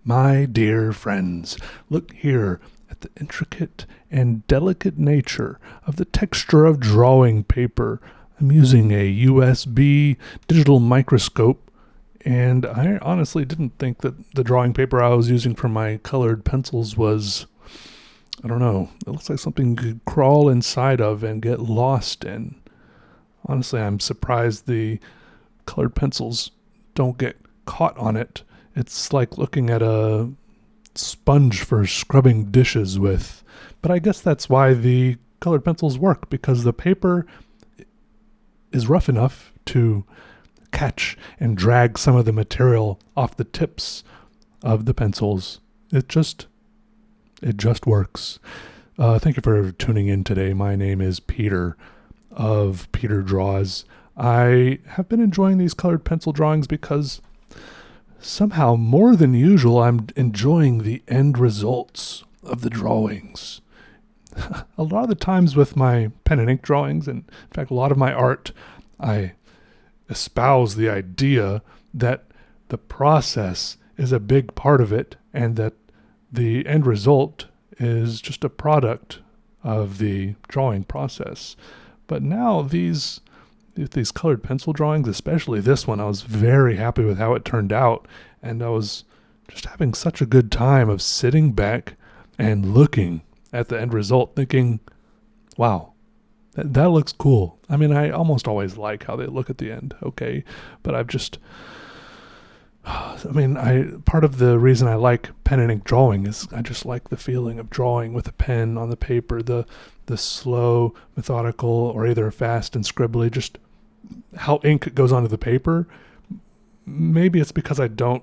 My dear friends, look here at the intricate and delicate nature of the texture of drawing paper. I'm using a USB digital microscope, and I honestly didn't think that the drawing paper I was using for my colored pencils was, I don't know, it looks like something you could crawl inside of and get lost in. Honestly, I'm surprised the colored pencils don't get caught on it. It's like looking at a sponge for scrubbing dishes with. But I guess that's why the colored pencils work, because the paper is rough enough to catch and drag some of the material off the tips of the pencils. It just works. Thank you for tuning in today. My name is Peter of Peter Draws. I have been enjoying these colored pencil drawings because somehow, more than usual, I'm enjoying the end results of the drawings. A lot of the times with my pen and ink drawings, and in fact a lot of my art, I espouse the idea that the process is a big part of it and that the end result is just a product of the drawing process. But now these colored pencil drawings, especially this one, I was very happy with how it turned out, and I was just having such a good time of sitting back and looking at the end result thinking, wow, that looks cool. I mean, I almost always like how they look at the end, okay? But part of the reason I like pen and ink drawing is I just like the feeling of drawing with a pen on the paper, the slow, methodical, or either fast and scribbly, just how ink goes onto the paper. Maybe it's because I don't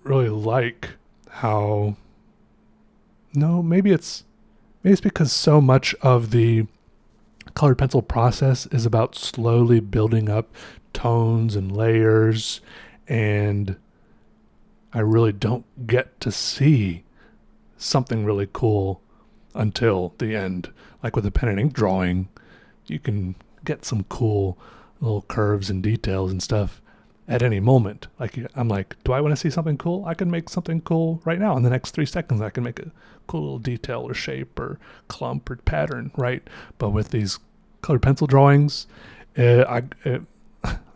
really like how... No, maybe it's because so much of the colored pencil process is about slowly building up tones and layers, and I really don't get to see something really cool until the end. Like with a pen and ink drawing, you can get some cool little curves and details and stuff at any moment. Like, I'm like, do I want to see something cool? I can make something cool right now. In the next 3 seconds, I can make a cool little detail or shape or clump or pattern, right? But with these colored pencil drawings, I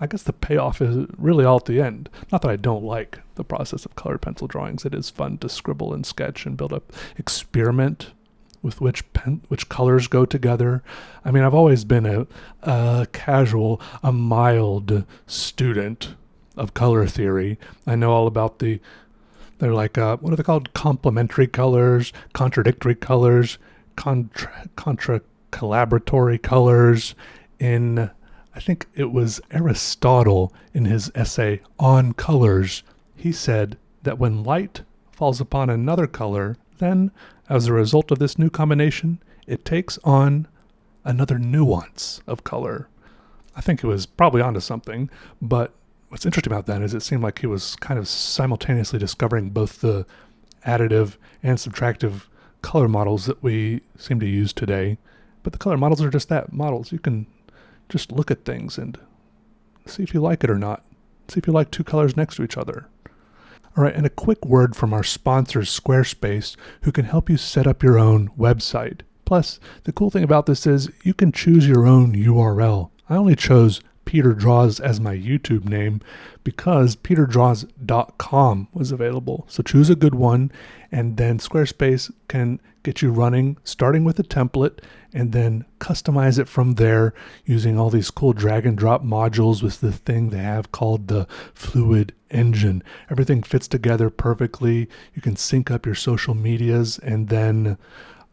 guess the payoff is really all at the end. Not that I don't like the process of colored pencil drawings. It is fun to scribble and sketch and build up, experiment with which colors go together. I mean, I've always been a casual, a mild student of color theory. I know all about they're like, what are they called? Complementary colors, contradictory colors, contra-collaboratory colors. I think it was Aristotle in his essay On Colors. He said that when light falls upon another color, then, as a result of this new combination, it takes on another nuance of color. I think he was probably onto something, but what's interesting about that is it seemed like he was kind of simultaneously discovering both the additive and subtractive color models that we seem to use today. But the color models are just that, models. You can just look at things and see if you like it or not. See if you like 2 colors next to each other. All right, and a quick word from our sponsor, Squarespace, who can help you set up your own website. Plus, the cool thing about this is you can choose your own URL. I only chose Peter Draws as my YouTube name because peterdraws.com was available. So choose a good one, and then Squarespace can get you running, starting with a template, and then customize it from there using all these cool drag and drop modules with the thing they have called the Fluid Engine. Everything fits together perfectly. You can sync up your social medias, and then,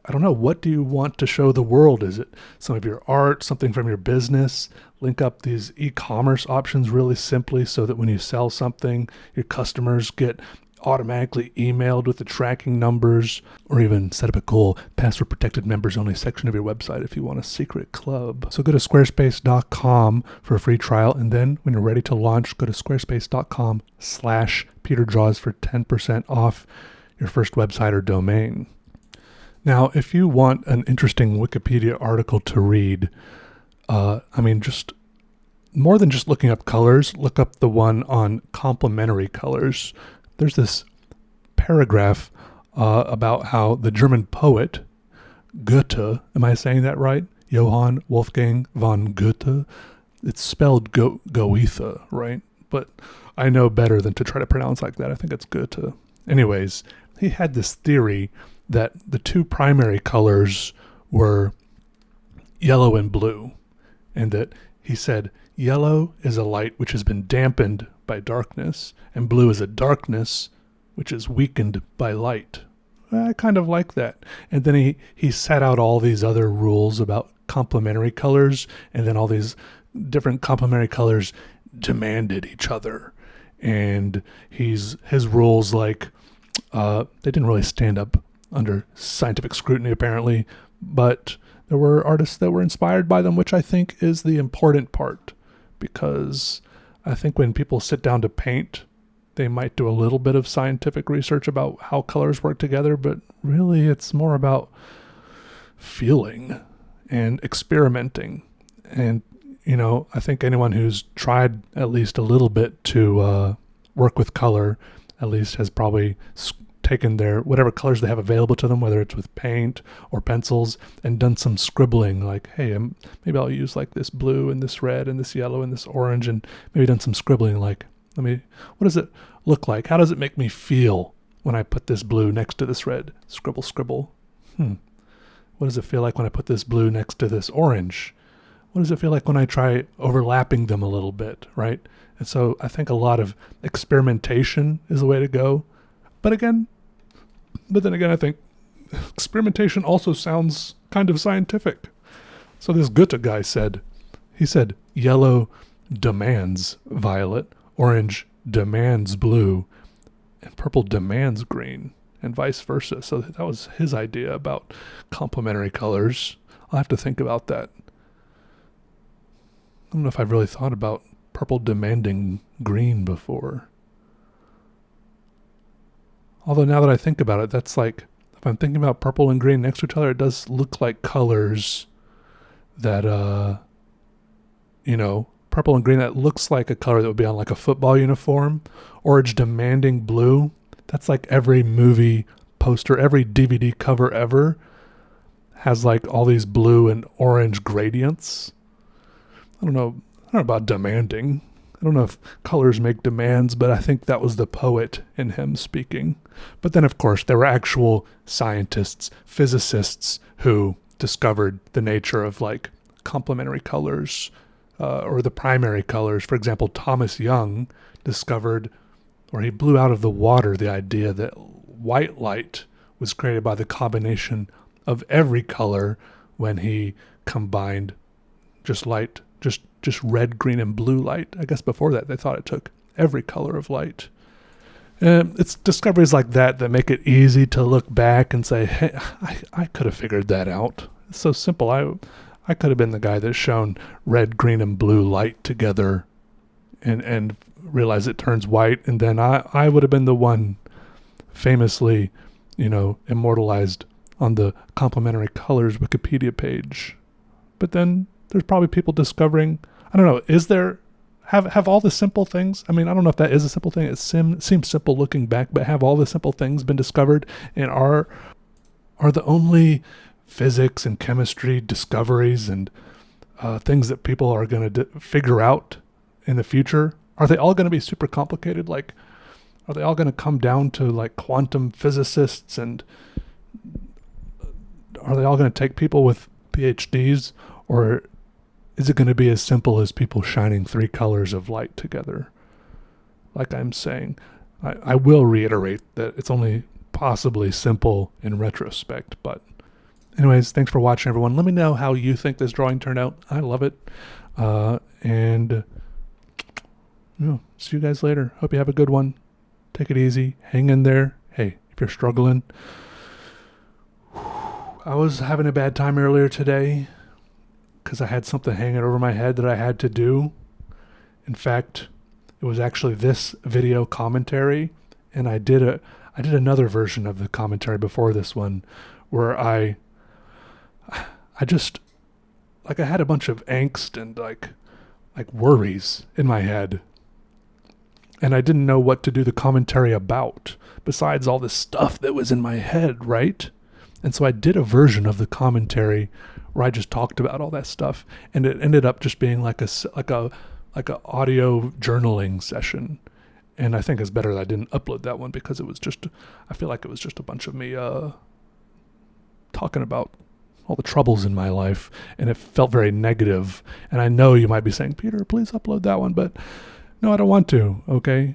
I don't know, what do you want to show the world? Is it some of your art, something from your business? Link up these e-commerce options really simply so that when you sell something, your customers get automatically emailed with the tracking numbers, or even set up a cool password protected members only section of your website if you want a secret club. So go to squarespace.com for a free trial, and then when you're ready to launch, go to squarespace.com/PeterDraws for 10% off your first website or domain. Now, if you want an interesting Wikipedia article to read, just more than just looking up colors, look up the one on complementary colors. There's this paragraph about how the German poet Goethe, am I saying that right? Johann Wolfgang von Goethe. It's spelled Goethe, right? But I know better than to try to pronounce like that. I think it's Goethe. Anyways, he had this theory that the two primary colors were yellow and blue, and that he said yellow is a light which has been dampened by darkness, and blue is a darkness which is weakened by light. I kind of like that. And then he set out all these other rules about complementary colors, and then all these different complementary colors demanded each other. And his rules, like, they didn't really stand up under scientific scrutiny, apparently, but there were artists that were inspired by them, which I think is the important part, because I think when people sit down to paint, they might do a little bit of scientific research about how colors work together, but really it's more about feeling and experimenting. And, you know, I think anyone who's tried at least a little bit to work with color, at least has probably taken their whatever colors they have available to them, whether it's with paint or pencils, and done some scribbling, like, hey, maybe I'll use like this blue and this red and this yellow and this orange, and maybe done some scribbling like, what does it look like? How does it make me feel when I put this blue next to this red? Scribble, scribble. What does it feel like when I put this blue next to this orange? What does it feel like when I try overlapping them a little bit, right? And so I think a lot of experimentation is the way to go. But then again, I think experimentation also sounds kind of scientific. So this Goethe guy said, yellow demands violet, orange demands blue, and purple demands green, and vice versa. So that was his idea about complementary colors. I'll have to think about that. I don't know if I've really thought about purple demanding green before. Although now that I think about it, that's like, if I'm thinking about purple and green next to each other, it does look like colors that, purple and green, that looks like a color that would be on like a football uniform. Orange demanding blue. That's like every movie poster, every DVD cover ever has like all these blue and orange gradients. I don't know about demanding. I don't know if colors make demands, but I think that was the poet in him speaking. But then, of course, there were actual scientists, physicists, who discovered the nature of like complementary colors, or the primary colors. For example, Thomas Young discovered, or he blew out of the water, the idea that white light was created by the combination of every color when he combined just light, just red, green, and blue light. I guess before that they thought it took every color of light. It's discoveries like that that make it easy to look back and say, hey, I could have figured that out. It's so simple. I could have been the guy that shown red, green, and blue light together and realized it turns white, and then I would have been the one famously, immortalized on the complementary colors Wikipedia page. But then there's probably people discovering, I don't know, have all the simple things, I mean, I don't know if that is a simple thing, it seems simple looking back, but have all the simple things been discovered, and are the only physics and chemistry discoveries and things that people are going to figure out in the future, are they all going to be super complicated? Like, are they all going to come down to like quantum physicists, and are they all going to take people with PhDs, or is it going to be as simple as people shining three colors of light together? Like I'm saying, I will reiterate that it's only possibly simple in retrospect, but anyways, thanks for watching, everyone. Let me know how you think this drawing turned out. I love it. And see you guys later. Hope you have a good one. Take it easy. Hang in there. Hey, if you're struggling. I was having a bad time earlier today because I had something hanging over my head that I had to do. In fact, it was actually this video commentary, and I did another version of the commentary before this one where I just, like, I had a bunch of angst and like worries in my head. And I didn't know what to do the commentary about, besides all this stuff that was in my head, right? And so I did a version of the commentary where I just talked about all that stuff, and it ended up just being like a audio journaling session. And I think it's better that I didn't upload that one, because I feel like it was just a bunch of me talking about all the troubles in my life, and it felt very negative. And I know you might be saying, Peter, please upload that one, but no, I don't want to, okay?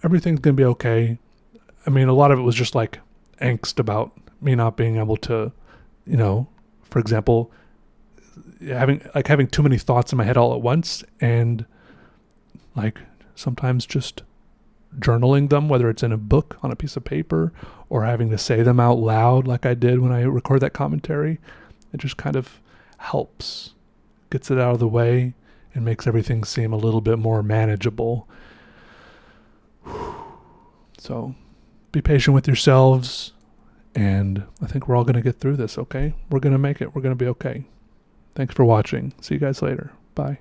Everything's going to be okay. I mean, a lot of it was just like angst about me not being able to, for example, having too many thoughts in my head all at once, and like sometimes just journaling them, whether it's in a book on a piece of paper or having to say them out loud like I did when I record that commentary. It just kind of helps, gets it out of the way, and makes everything seem a little bit more manageable. So be patient with yourselves, and I think we're all going to get through this, okay? We're going to make it. We're going to be okay. Thanks for watching. See you guys later. Bye.